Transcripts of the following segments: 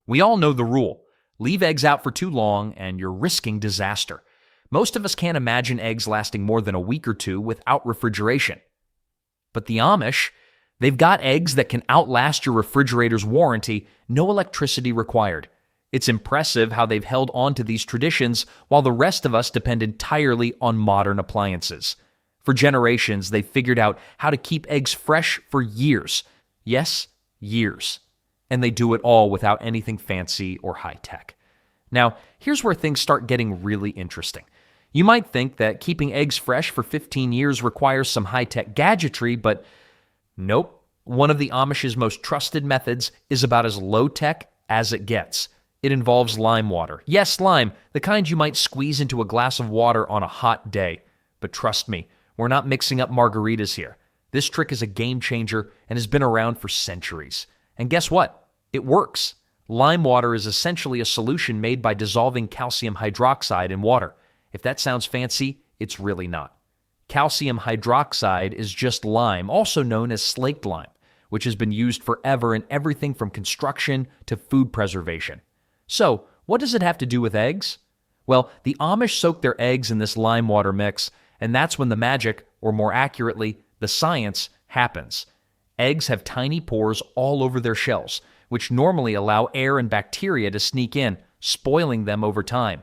We all know the rule. Leave eggs out for too long and you're risking disaster. Most of us can't imagine eggs lasting more than a week or two without refrigeration. But the Amish, they've got eggs that can outlast your refrigerator's warranty, no electricity required. It's impressive how they've held on to these traditions while the rest of us depend entirely on modern appliances. For generations, they've figured out how to keep eggs fresh for years. Yes, years. And they do it all without anything fancy or high-tech. Now, here's where things start getting really interesting. You might think that keeping eggs fresh for 15 years requires some high-tech gadgetry, but nope. One of the Amish's most trusted methods is about as low-tech as it gets. It involves lime water. Yes, lime, the kind you might squeeze into a glass of water on a hot day. But trust me, we're not mixing up margaritas here. This trick is a game changer and has been around for centuries. And guess what? It works. Lime water is essentially a solution made by dissolving calcium hydroxide in water. If that sounds fancy, it's really not. Calcium hydroxide is just lime, also known as slaked lime, which has been used forever in everything from construction to food preservation. So, what does it have to do with eggs? Well, the Amish soak their eggs in this lime water mix, and that's when the magic, or more accurately, the science, happens. Eggs have tiny pores all over their shells, which normally allow air and bacteria to sneak in, spoiling them over time.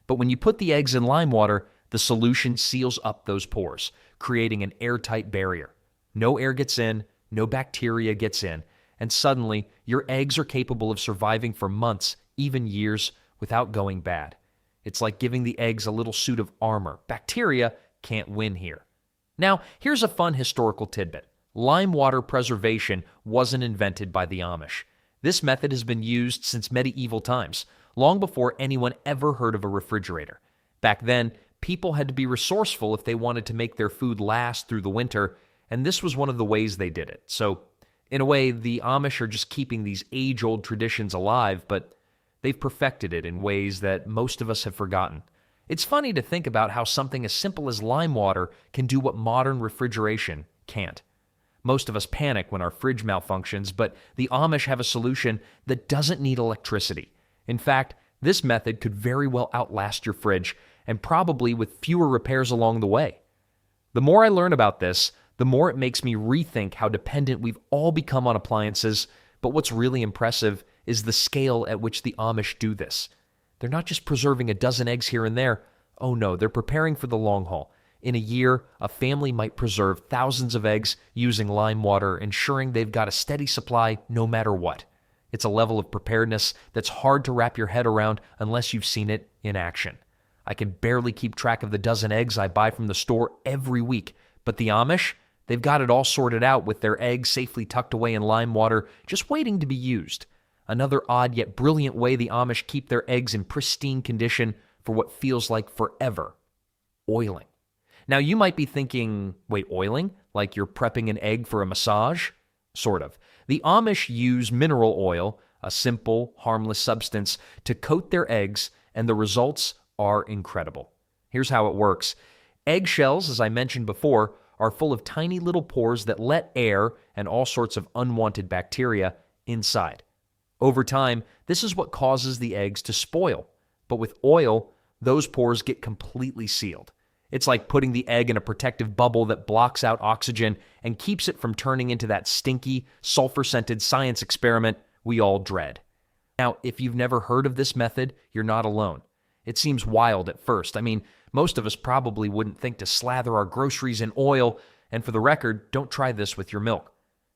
But when you put the eggs in lime water, the solution seals up those pores, creating an airtight barrier. No air gets in, no bacteria gets in, and suddenly your eggs are capable of surviving for months, even years, without going bad. It's like giving the eggs a little suit of armor. Bacteria can't win here. Now, here's a fun historical tidbit. Lime water preservation wasn't invented by the Amish. This method has been used since medieval times, long before anyone ever heard of a refrigerator. Back then, people had to be resourceful if they wanted to make their food last through the winter, and this was one of the ways they did it. So, in a way, the Amish are just keeping these age-old traditions alive, but they've perfected it in ways that most of us have forgotten. It's funny to think about how something as simple as lime water can do what modern refrigeration can't. Most of us panic when our fridge malfunctions, but the Amish have a solution that doesn't need electricity. In fact, this method could very well outlast your fridge, and probably with fewer repairs along the way. The more I learn about this, the more it makes me rethink how dependent we've all become on appliances, but what's really impressive is the scale at which the Amish do this. They're not just preserving a dozen eggs here and there. Oh no, they're preparing for the long haul. In a year, a family might preserve thousands of eggs using lime water, ensuring they've got a steady supply no matter what. It's a level of preparedness that's hard to wrap your head around unless you've seen it in action. I can barely keep track of the dozen eggs I buy from the store every week, but the Amish, they've got it all sorted out with their eggs safely tucked away in lime water, just waiting to be used. Another odd yet brilliant way the Amish keep their eggs in pristine condition for what feels like forever: oiling. Now, you might be thinking, wait, oiling? Like you're prepping an egg for a massage? Sort of. The Amish use mineral oil, a simple, harmless substance, to coat their eggs, and the results are incredible. Here's how it works. Eggshells, as I mentioned before, are full of tiny little pores that let air and all sorts of unwanted bacteria inside. Over time, this is what causes the eggs to spoil. But with oil, those pores get completely sealed. It's like putting the egg in a protective bubble that blocks out oxygen and keeps it from turning into that stinky, sulfur-scented science experiment we all dread. Now, if you've never heard of this method, you're not alone. It seems wild at first. I mean, most of us probably wouldn't think to slather our groceries in oil, and for the record, don't try this with your milk.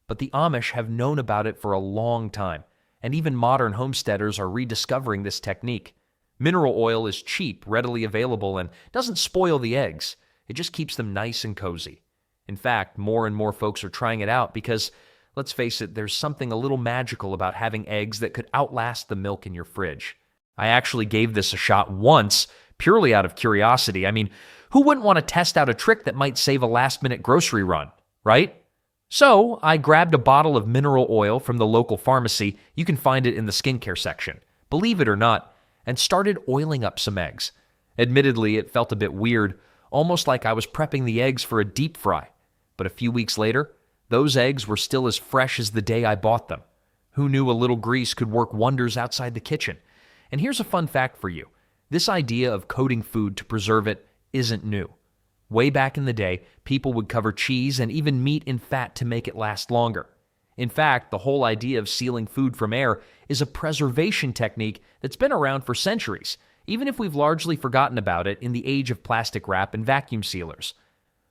But the Amish have known about it for a long time, and even modern homesteaders are rediscovering this technique. Mineral oil is cheap, readily available, and doesn't spoil the eggs. It just keeps them nice and cozy. In fact, more and more folks are trying it out because, let's face it, there's something a little magical about having eggs that could outlast the milk in your fridge. I actually gave this a shot once, purely out of curiosity. I mean, who wouldn't want to test out a trick that might save a last-minute grocery run, right? So, I grabbed a bottle of mineral oil from the local pharmacy. You can find it in the skincare section. Believe it or not, and started oiling up some eggs. Admittedly, it felt a bit weird, almost like I was prepping the eggs for a deep fry. But a few weeks later, those eggs were still as fresh as the day I bought them. Who knew a little grease could work wonders outside the kitchen? And here's a fun fact for you. This idea of coating food to preserve it isn't new. Way back in the day, people would cover cheese and even meat in fat to make it last longer. In fact, the whole idea of sealing food from air is a preservation technique that's been around for centuries, even if we've largely forgotten about it in the age of plastic wrap and vacuum sealers.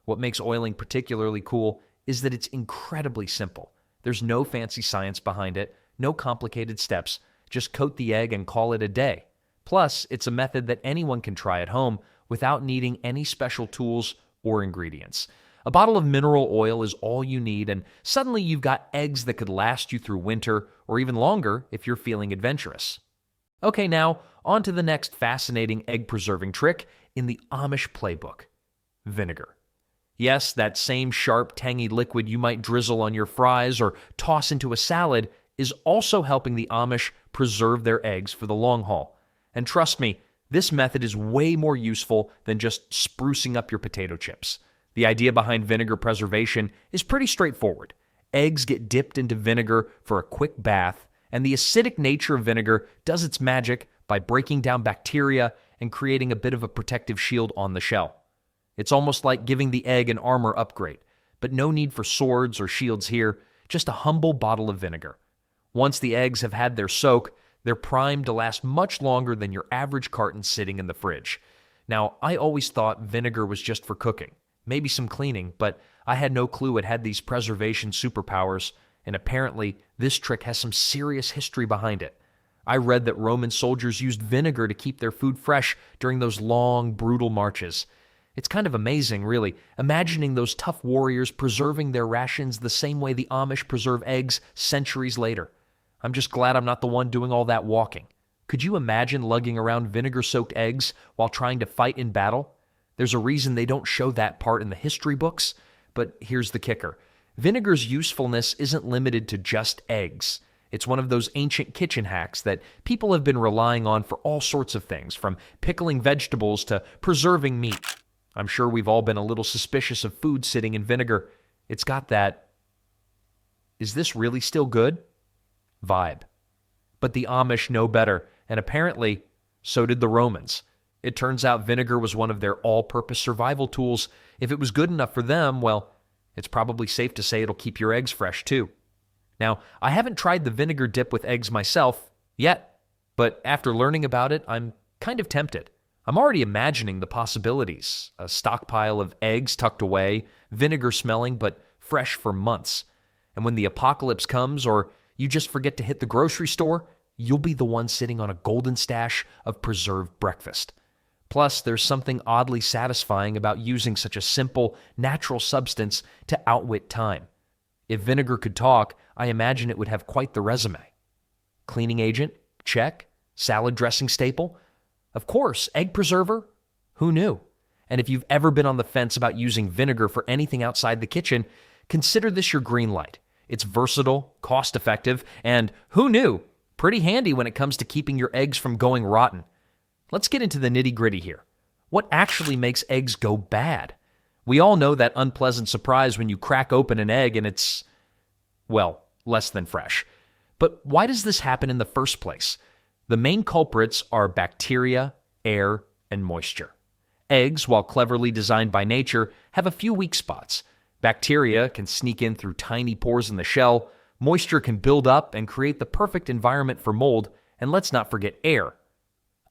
What makes oiling particularly cool is that it's incredibly simple. There's no fancy science behind it, no complicated steps. Just coat the egg and call it a day. Plus, it's a method that anyone can try at home without needing any special tools or ingredients. A bottle of mineral oil is all you need, and suddenly you've got eggs that could last you through winter or even longer if you're feeling adventurous. Okay, now on to the next fascinating egg-preserving trick in the Amish playbook: vinegar. Yes, that same sharp, tangy liquid you might drizzle on your fries or toss into a salad is also helping the Amish preserve their eggs for the long haul. And trust me, this method is way more useful than just sprucing up your potato chips. The idea behind vinegar preservation is pretty straightforward. Eggs get dipped into vinegar for a quick bath, and the acidic nature of vinegar does its magic by breaking down bacteria and creating a bit of a protective shield on the shell. It's almost like giving the egg an armor upgrade, but no need for swords or shields here, just a humble bottle of vinegar. Once the eggs have had their soak, they're primed to last much longer than your average carton sitting in the fridge. Now, I always thought vinegar was just for cooking, maybe some cleaning, but I had no clue it had these preservation superpowers, and apparently this trick has some serious history behind it. I read that Roman soldiers used vinegar to keep their food fresh during those long, brutal marches. It's kind of amazing, really, imagining those tough warriors preserving their rations the same way the Amish preserve eggs centuries later. I'm just glad I'm not the one doing all that walking. Could you imagine lugging around vinegar-soaked eggs while trying to fight in battle? There's a reason they don't show that part in the history books, but here's the kicker. Vinegar's usefulness isn't limited to just eggs. It's one of those ancient kitchen hacks that people have been relying on for all sorts of things, from pickling vegetables to preserving meat. I'm sure we've all been a little suspicious of food sitting in vinegar. It's got that, "Is this really still good?" vibe. But the Amish know better, and apparently, so did the Romans. It turns out vinegar was one of their all-purpose survival tools. If it was good enough for them, well, it's probably safe to say it'll keep your eggs fresh too. Now, I haven't tried the vinegar dip with eggs myself yet, but after learning about it, I'm kind of tempted. I'm already imagining the possibilities. A stockpile of eggs tucked away, vinegar smelling, but fresh for months. And when the apocalypse comes, or you just forget to hit the grocery store, you'll be the one sitting on a golden stash of preserved breakfast. Plus, there's something oddly satisfying about using such a simple, natural substance to outwit time. If vinegar could talk, I imagine it would have quite the resume. Cleaning agent? Check. Salad dressing staple? Of course. Egg preserver? Who knew? And if you've ever been on the fence about using vinegar for anything outside the kitchen, consider this your green light. It's versatile, cost-effective, and who knew? Pretty handy when it comes to keeping your eggs from going rotten. Let's get into the nitty-gritty here. What actually makes eggs go bad? We all know that unpleasant surprise when you crack open an egg and it's, well, less than fresh. But why does this happen in the first place? The main culprits are bacteria, air, and moisture. Eggs, while cleverly designed by nature, have a few weak spots. Bacteria can sneak in through tiny pores in the shell, moisture can build up and create the perfect environment for mold, and let's not forget air.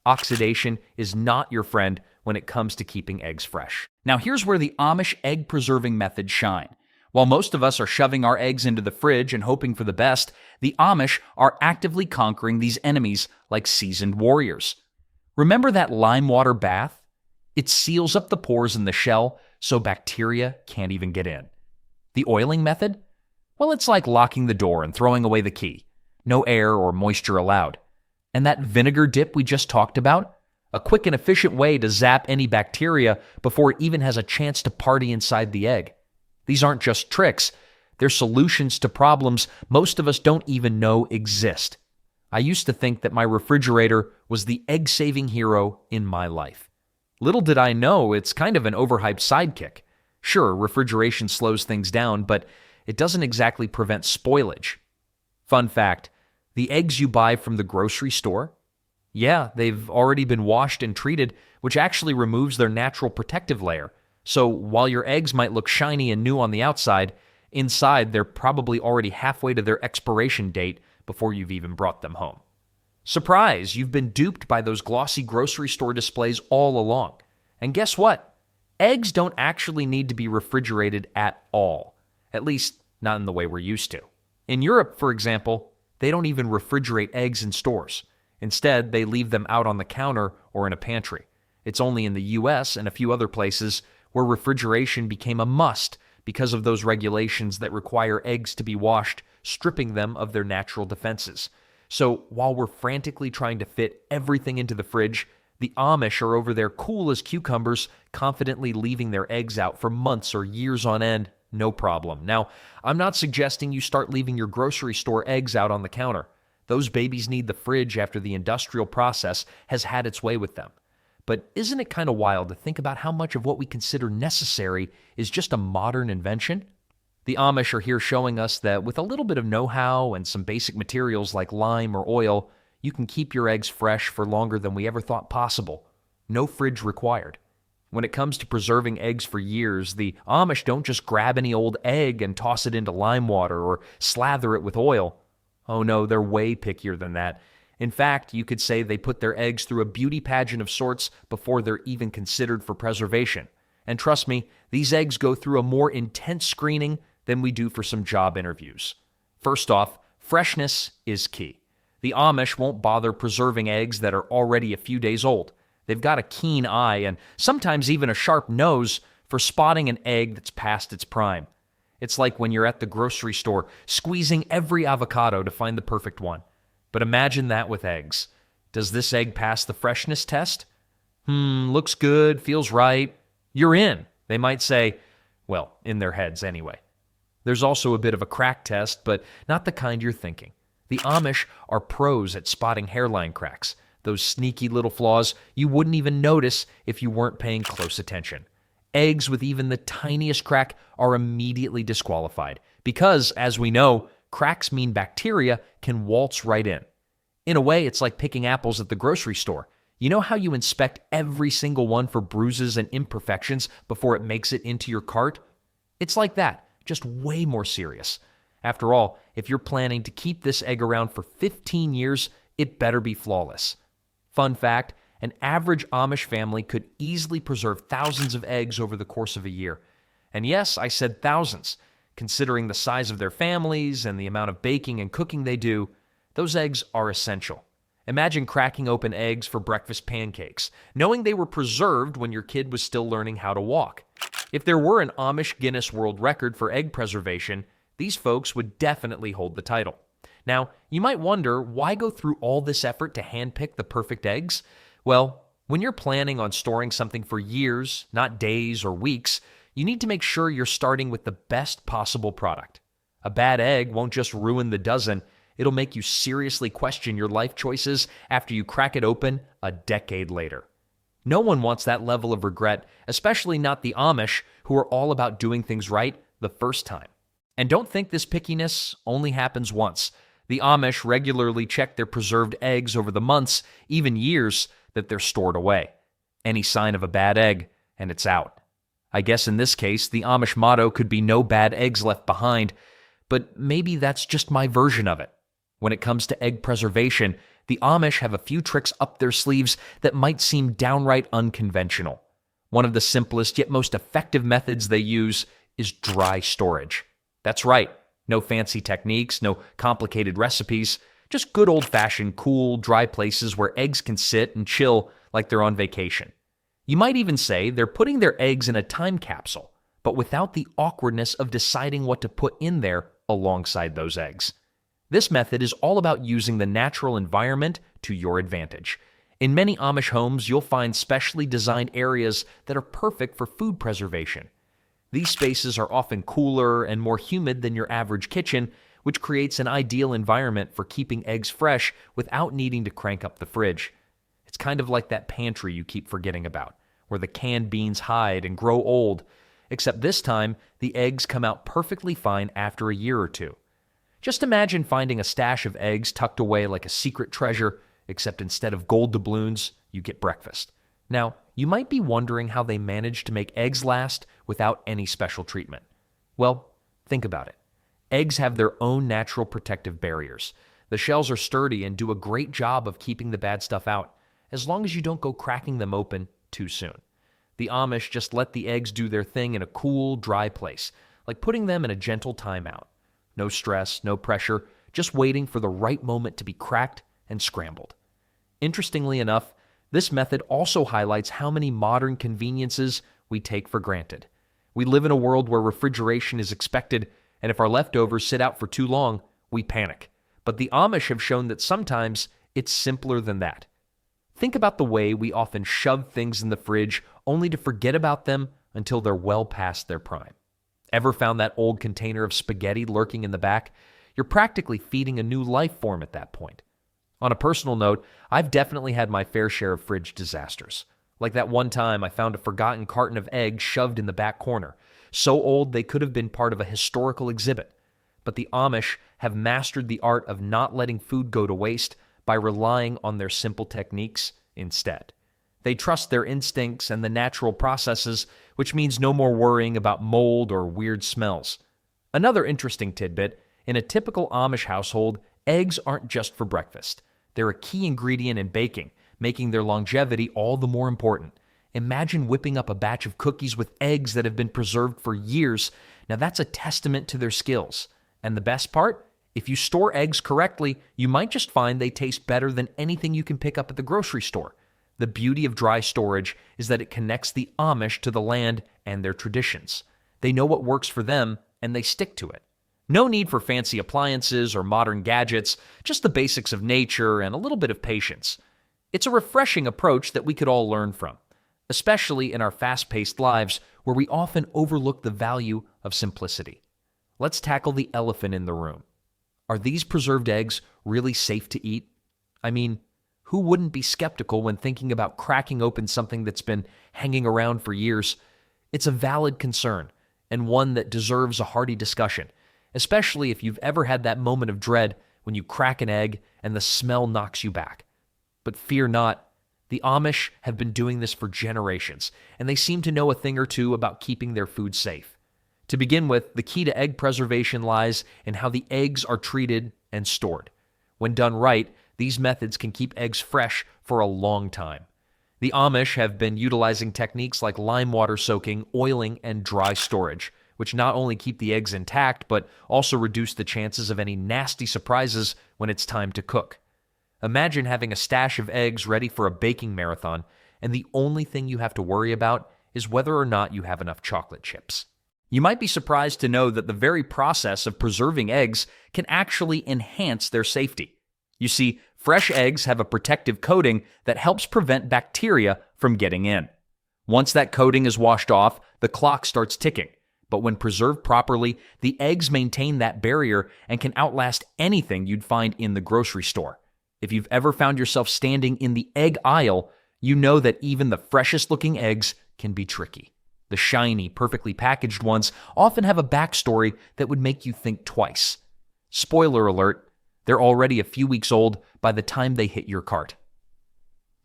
Oxidation is not your friend when it comes to keeping eggs fresh. Now here's where the Amish egg preserving methods shine. While most of us are shoving our eggs into the fridge and hoping for the best, the Amish are actively conquering these enemies like seasoned warriors. Remember that lime water bath? It seals up the pores in the shell so bacteria can't even get in. The oiling method? Well, it's like locking the door and throwing away the key. No air or moisture allowed. And that vinegar dip we just talked about? A quick and efficient way to zap any bacteria before it even has a chance to party inside the egg. These aren't just tricks. They're solutions to problems most of us don't even know exist. I used to think that my refrigerator was the egg-saving hero in my life. Little did I know it's kind of an overhyped sidekick. Sure, refrigeration slows things down, but it doesn't exactly prevent spoilage. Fun fact, The eggs you buy from the grocery store, yeah, they've already been washed and treated, which actually removes their natural protective layer. So while your eggs might look shiny and new on the outside, inside they're probably already halfway to their expiration date before you've even brought them home. Surprise, you've been duped by those glossy grocery store displays all along. And guess what? Eggs don't actually need to be refrigerated at all. At least, not in the way we're used to. In Europe, for example, they don't even refrigerate eggs in stores. Instead, they leave them out on the counter or in a pantry. It's only in the US and a few other places where refrigeration became a must because of those regulations that require eggs to be washed, stripping them of their natural defenses. So while we're frantically trying to fit everything into the fridge, the Amish are over there cool as cucumbers, confidently leaving their eggs out for months or years on end, no problem. Now, I'm not suggesting you start leaving your grocery store eggs out on the counter. Those babies need the fridge after the industrial process has had its way with them. But isn't it kind of wild to think about how much of what we consider necessary is just a modern invention? The Amish are here showing us that with a little bit of know-how and some basic materials like lime or oil, you can keep your eggs fresh for longer than we ever thought possible. No fridge required. When it comes to preserving eggs for years, the Amish don't just grab any old egg and toss it into lime water or slather it with oil. Oh no, they're way pickier than that. In fact, you could say they put their eggs through a beauty pageant of sorts before they're even considered for preservation. And trust me, these eggs go through a more intense screening than we do for some job interviews. First off, freshness is key. The Amish won't bother preserving eggs that are already a few days old. They've got a keen eye and sometimes even a sharp nose for spotting an egg that's past its prime. It's like when you're at the grocery store squeezing every avocado to find the perfect one. But imagine that with eggs. Does this egg pass the freshness test? Looks good, feels right. You're in, they might say, well, in their heads anyway. There's also a bit of a crack test, but not the kind you're thinking. The Amish are pros at spotting hairline cracks, those sneaky little flaws you wouldn't even notice if you weren't paying close attention. Eggs with even the tiniest crack are immediately disqualified because, as we know, cracks mean bacteria can waltz right in. In a way, it's like picking apples at the grocery store. You know how you inspect every single one for bruises and imperfections before it makes it into your cart? It's like that, just way more serious. After all, if you're planning to keep this egg around for 15 years, it better be flawless. Fun fact, an average Amish family could easily preserve thousands of eggs over the course of a year. And yes, I said thousands. Considering the size of their families and the amount of baking and cooking they do, those eggs are essential. Imagine cracking open eggs for breakfast pancakes, knowing they were preserved when your kid was still learning how to walk. If there were an Amish Guinness World Record for egg preservation, these folks would definitely hold the title. Now, you might wonder, why go through all this effort to handpick the perfect eggs? Well, when you're planning on storing something for years, not days or weeks, you need to make sure you're starting with the best possible product. A bad egg won't just ruin the dozen, it'll make you seriously question your life choices after you crack it open a decade later. No one wants that level of regret, especially not the Amish, who are all about doing things right the first time. And don't think this pickiness only happens once. The Amish regularly check their preserved eggs over the months, even years, that they're stored away. Any sign of a bad egg, and it's out. I guess in this case, the Amish motto could be no bad eggs left behind, but maybe that's just my version of it. When it comes to egg preservation, the Amish have a few tricks up their sleeves that might seem downright unconventional. One of the simplest yet most effective methods they use is dry storage. That's right, no fancy techniques, no complicated recipes, just good old-fashioned cool, dry places where eggs can sit and chill like they're on vacation. You might even say they're putting their eggs in a time capsule, but without the awkwardness of deciding what to put in there alongside those eggs. This method is all about using the natural environment to your advantage. In many Amish homes, you'll find specially designed areas that are perfect for food preservation. These spaces are often cooler and more humid than your average kitchen, which creates an ideal environment for keeping eggs fresh without needing to crank up the fridge. It's kind of like that pantry you keep forgetting about, where the canned beans hide and grow old, except this time, the eggs come out perfectly fine after a year or two. Just imagine finding a stash of eggs tucked away like a secret treasure, except instead of gold doubloons, you get breakfast. Now, you might be wondering how they manage to make eggs last without any special treatment. Well, think about it. Eggs have their own natural protective barriers. The shells are sturdy and do a great job of keeping the bad stuff out, as long as you don't go cracking them open too soon. The Amish just let the eggs do their thing in a cool, dry place, like putting them in a gentle timeout. No stress, no pressure, just waiting for the right moment to be cracked and scrambled. Interestingly enough, this method also highlights how many modern conveniences we take for granted. We live in a world where refrigeration is expected, and if our leftovers sit out for too long, we panic. But the Amish have shown that sometimes it's simpler than that. Think about the way we often shove things in the fridge only to forget about them until they're well past their prime. Ever found that old container of spaghetti lurking in the back? You're practically feeding a new life form at that point. On a personal note, I've definitely had my fair share of fridge disasters. Like that one time I found a forgotten carton of eggs shoved in the back corner, so old they could have been part of a historical exhibit. But the Amish have mastered the art of not letting food go to waste by relying on their simple techniques instead. They trust their instincts and the natural processes, which means no more worrying about mold or weird smells. Another interesting tidbit, in a typical Amish household, eggs aren't just for breakfast. They're a key ingredient in baking, making their longevity all the more important. Imagine whipping up a batch of cookies with eggs that have been preserved for years. Now that's a testament to their skills. And the best part? If you store eggs correctly, you might just find they taste better than anything you can pick up at the grocery store. The beauty of dry storage is that it connects the Amish to the land and their traditions. They know what works for them, and they stick to it. No need for fancy appliances or modern gadgets, just the basics of nature and a little bit of patience. It's a refreshing approach that we could all learn from, especially in our fast-paced lives where we often overlook the value of simplicity. Let's tackle the elephant in the room. Are these preserved eggs really safe to eat? I mean, who wouldn't be skeptical when thinking about cracking open something that's been hanging around for years? It's a valid concern, and one that deserves a hearty discussion, especially if you've ever had that moment of dread when you crack an egg and the smell knocks you back. But fear not, the Amish have been doing this for generations, and they seem to know a thing or two about keeping their food safe. To begin with, the key to egg preservation lies in how the eggs are treated and stored. When done right, these methods can keep eggs fresh for a long time. The Amish have been utilizing techniques like lime water soaking, oiling, and dry storage, which not only keep the eggs intact, but also reduce the chances of any nasty surprises when it's time to cook. Imagine having a stash of eggs ready for a baking marathon, and the only thing you have to worry about is whether or not you have enough chocolate chips. You might be surprised to know that the very process of preserving eggs can actually enhance their safety. You see, fresh eggs have a protective coating that helps prevent bacteria from getting in. Once that coating is washed off, the clock starts ticking. But when preserved properly, the eggs maintain that barrier and can outlast anything you'd find in the grocery store. If you've ever found yourself standing in the egg aisle, you know that even the freshest looking eggs can be tricky. The shiny, perfectly packaged ones often have a backstory that would make you think twice. Spoiler alert, they're already a few weeks old by the time they hit your cart.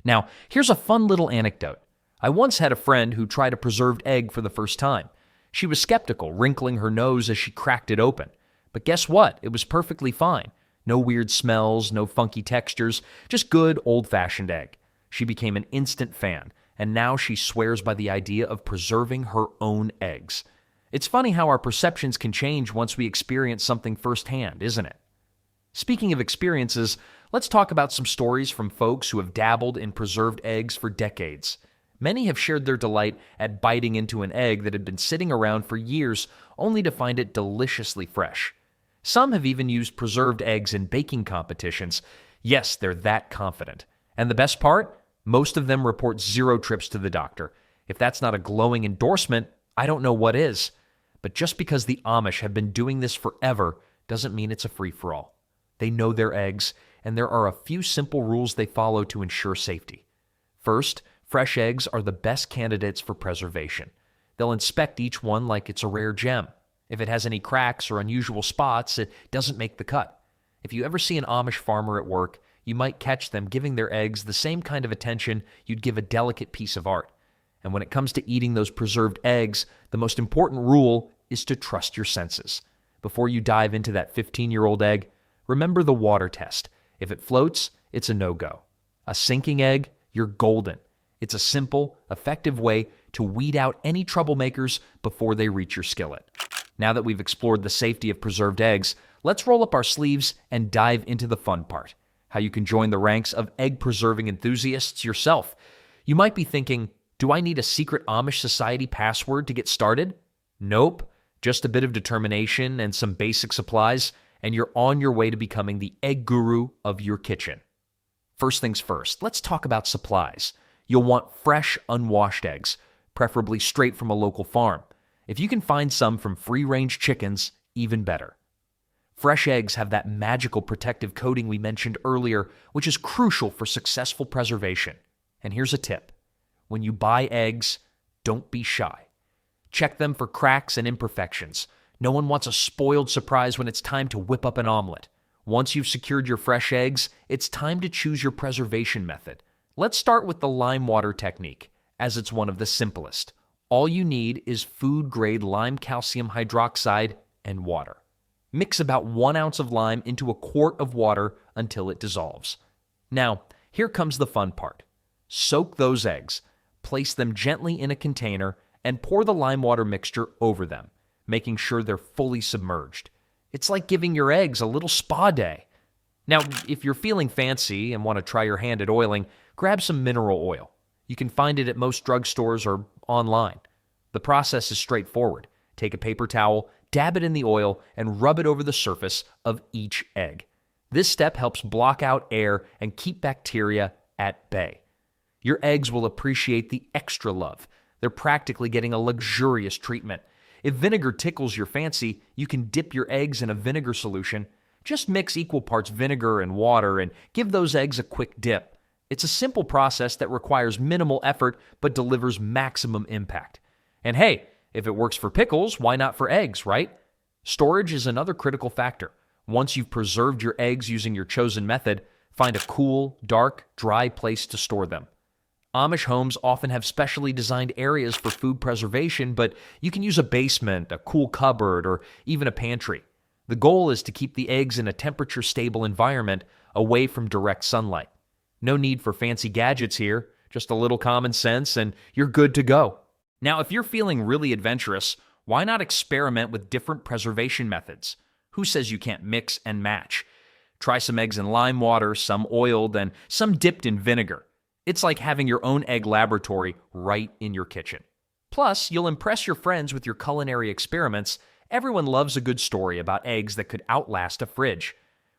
Now, here's a fun little anecdote. I once had a friend who tried a preserved egg for the first time. She was skeptical, wrinkling her nose as she cracked it open. But guess what? It was perfectly fine. No weird smells, no funky textures, just good old-fashioned egg. She became an instant fan, and now she swears by the idea of preserving her own eggs. It's funny how our perceptions can change once we experience something firsthand, isn't it? Speaking of experiences, let's talk about some stories from folks who have dabbled in preserved eggs for decades. Many have shared their delight at biting into an egg that had been sitting around for years only to find it deliciously fresh. Some have even used preserved eggs in baking competitions. Yes, they're that confident. And the best part? Most of them report 0 trips to the doctor. If that's not a glowing endorsement, I don't know what is. But just because the Amish have been doing this forever doesn't mean it's a free-for-all. They know their eggs, and there are a few simple rules they follow to ensure safety. First, fresh eggs are the best candidates for preservation. They'll inspect each one like it's a rare gem. If it has any cracks or unusual spots, it doesn't make the cut. If you ever see an Amish farmer at work, you might catch them giving their eggs the same kind of attention you'd give a delicate piece of art. And when it comes to eating those preserved eggs, the most important rule is to trust your senses. Before you dive into that 15-year-old egg, remember the water test. If it floats, it's a no-go. A sinking egg, you're golden. It's a simple, effective way to weed out any troublemakers before they reach your skillet. Now that we've explored the safety of preserved eggs, let's roll up our sleeves and dive into the fun part: how you can join the ranks of egg-preserving enthusiasts yourself. You might be thinking, do I need a secret Amish society password to get started? Nope. Just a bit of determination and some basic supplies, and you're on your way to becoming the egg guru of your kitchen. First things first, let's talk about supplies. You'll want fresh, unwashed eggs, preferably straight from a local farm. If you can find some from free-range chickens, even better. Fresh eggs have that magical protective coating we mentioned earlier, which is crucial for successful preservation. And here's a tip. When you buy eggs, don't be shy. Check them for cracks and imperfections. No one wants a spoiled surprise when it's time to whip up an omelet. Once you've secured your fresh eggs, it's time to choose your preservation method. Let's start with the lime water technique, as it's one of the simplest. All you need is food-grade lime calcium hydroxide and water. Mix about 1 ounce of lime into a quart of water until it dissolves. Now, here comes the fun part. Soak those eggs, place them gently in a container, and pour the lime water mixture over them, making sure they're fully submerged. It's like giving your eggs a little spa day. Now, if you're feeling fancy and want to try your hand at oiling, grab some mineral oil. You can find it at most drugstores or online. The process is straightforward. Take a paper towel, dab it in the oil, and rub it over the surface of each egg. This step helps block out air and keep bacteria at bay. Your eggs will appreciate the extra love. They're practically getting a luxurious treatment. If vinegar tickles your fancy, you can dip your eggs in a vinegar solution. Just mix equal parts vinegar and water and give those eggs a quick dip. It's a simple process that requires minimal effort but delivers maximum impact. And hey, if it works for pickles, why not for eggs, right? Storage is another critical factor. Once you've preserved your eggs using your chosen method, find a cool, dark, dry place to store them. Amish homes often have specially designed areas for food preservation, but you can use a basement, a cool cupboard, or even a pantry. The goal is to keep the eggs in a temperature-stable environment away from direct sunlight. No need for fancy gadgets here, just a little common sense, and you're good to go. Now, if you're feeling really adventurous, why not experiment with different preservation methods? Who says you can't mix and match? Try some eggs in lime water, some oiled, and some dipped in vinegar. It's like having your own egg laboratory right in your kitchen. Plus, you'll impress your friends with your culinary experiments. Everyone loves a good story about eggs that could outlast a fridge.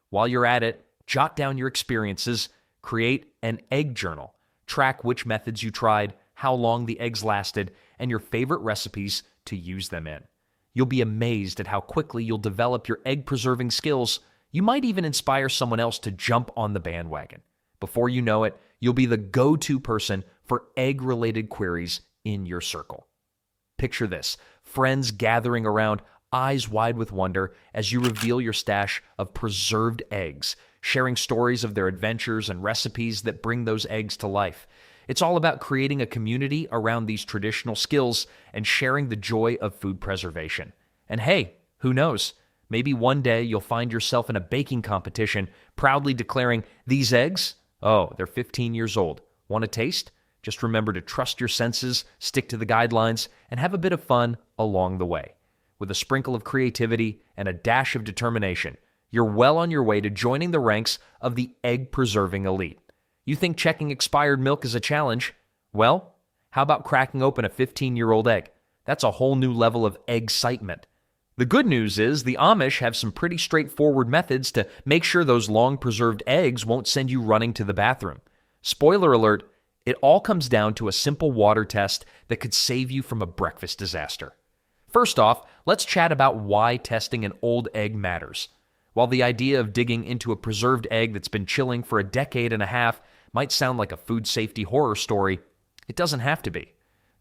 While you're at it, jot down your experiences, create an egg journal, track which methods you tried, how long the eggs lasted, and your favorite recipes to use them in. You'll be amazed at how quickly you'll develop your egg-preserving skills. You might even inspire someone else to jump on the bandwagon. Before you know it, you'll be the go-to person for egg-related queries in your circle. Picture this: friends gathering around, eyes wide with wonder, as you reveal your stash of preserved eggs, sharing stories of their adventures and recipes that bring those eggs to life. It's all about creating a community around these traditional skills and sharing the joy of food preservation. And hey, who knows? Maybe one day you'll find yourself in a baking competition, proudly declaring, "These eggs? Oh, they're 15 years old. Want a taste?" Just remember to trust your senses, stick to the guidelines, and have a bit of fun along the way. With a sprinkle of creativity and a dash of determination, you're well on your way to joining the ranks of the egg-preserving elite. You think checking expired milk is a challenge? Well, how about cracking open a 15-year-old egg? That's a whole new level of egg-citement. The good news is the Amish have some pretty straightforward methods to make sure those long-preserved eggs won't send you running to the bathroom. Spoiler alert, it all comes down to a simple water test that could save you from a breakfast disaster. First off, let's chat about why testing an old egg matters. While the idea of digging into a preserved egg that's been chilling for a decade and a half might sound like a food safety horror story, it doesn't have to be.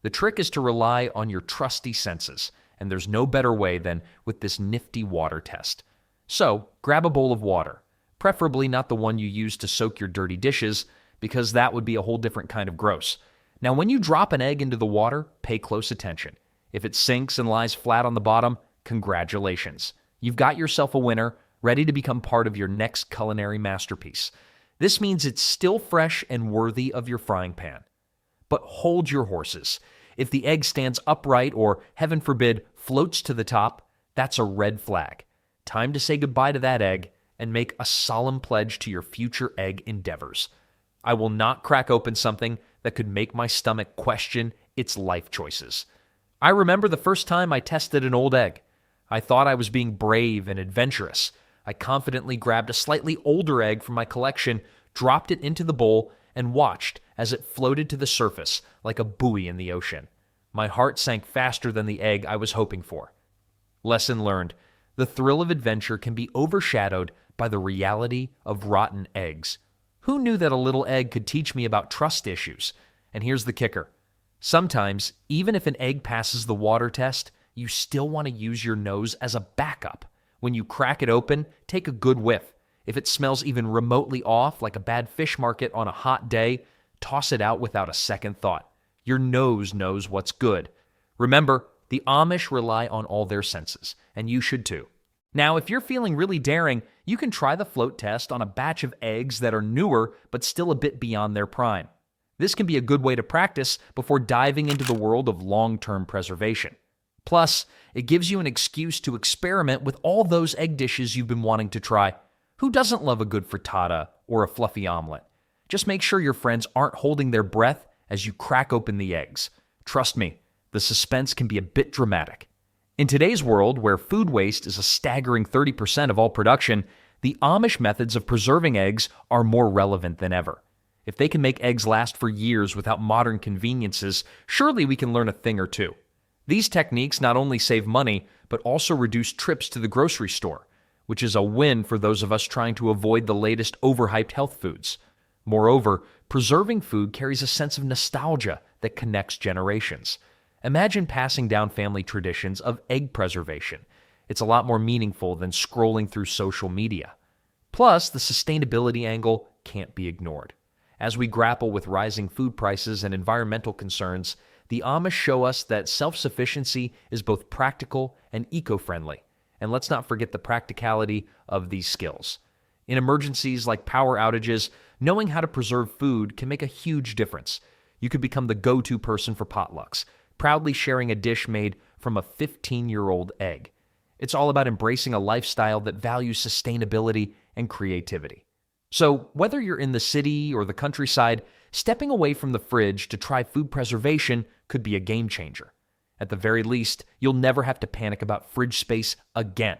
The trick is to rely on your trusty senses and there's no better way than with this nifty water test. So, grab a bowl of water, preferably not the one you use to soak your dirty dishes, because that would be a whole different kind of gross. Now, when you drop an egg into the water, pay close attention. If it sinks and lies flat on the bottom, congratulations. You've got yourself a winner, ready to become part of your next culinary masterpiece. This means it's still fresh and worthy of your frying pan. But hold your horses. If the egg stands upright or, heaven forbid, floats to the top, that's a red flag. Time to say goodbye to that egg and make a solemn pledge to your future egg endeavors. I will not crack open something that could make my stomach question its life choices. I remember the first time I tested an old egg. I thought I was being brave and adventurous. I confidently grabbed a slightly older egg from my collection, dropped it into the bowl, and watched as it floated to the surface like a buoy in the ocean. My heart sank faster than the egg I was hoping for. Lesson learned: the thrill of adventure can be overshadowed by the reality of rotten eggs. Who knew that a little egg could teach me about trust issues? And here's the kicker. Sometimes, even if an egg passes the water test, you still want to use your nose as a backup. When you crack it open, take a good whiff. If it smells even remotely off, like a bad fish market on a hot day, toss it out without a second thought. Your nose knows what's good. Remember, the Amish rely on all their senses, and you should too. Now, if you're feeling really daring, you can try the float test on a batch of eggs that are newer but still a bit beyond their prime. This can be a good way to practice before diving into the world of long-term preservation. Plus, it gives you an excuse to experiment with all those egg dishes you've been wanting to try. Who doesn't love a good frittata or a fluffy omelet? Just make sure your friends aren't holding their breath as you crack open the eggs. Trust me, the suspense can be a bit dramatic. In today's world, where food waste is a staggering 30% of all production, the Amish methods of preserving eggs are more relevant than ever. If they can make eggs last for years without modern conveniences, surely we can learn a thing or two. These techniques not only save money, but also reduce trips to the grocery store, which is a win for those of us trying to avoid the latest overhyped health foods. Moreover, preserving food carries a sense of nostalgia that connects generations. Imagine passing down family traditions of egg preservation. It's a lot more meaningful than scrolling through social media. Plus, the sustainability angle can't be ignored. As we grapple with rising food prices and environmental concerns, the Amish show us that self-sufficiency is both practical and eco-friendly. And let's not forget the practicality of these skills. In emergencies like power outages, knowing how to preserve food can make a huge difference. You could become the go-to person for potlucks, proudly sharing a dish made from a 15-year-old egg. It's all about embracing a lifestyle that values sustainability and creativity. So, whether you're in the city or the countryside, stepping away from the fridge to try food preservation could be a game changer. At the very least, you'll never have to panic about fridge space again.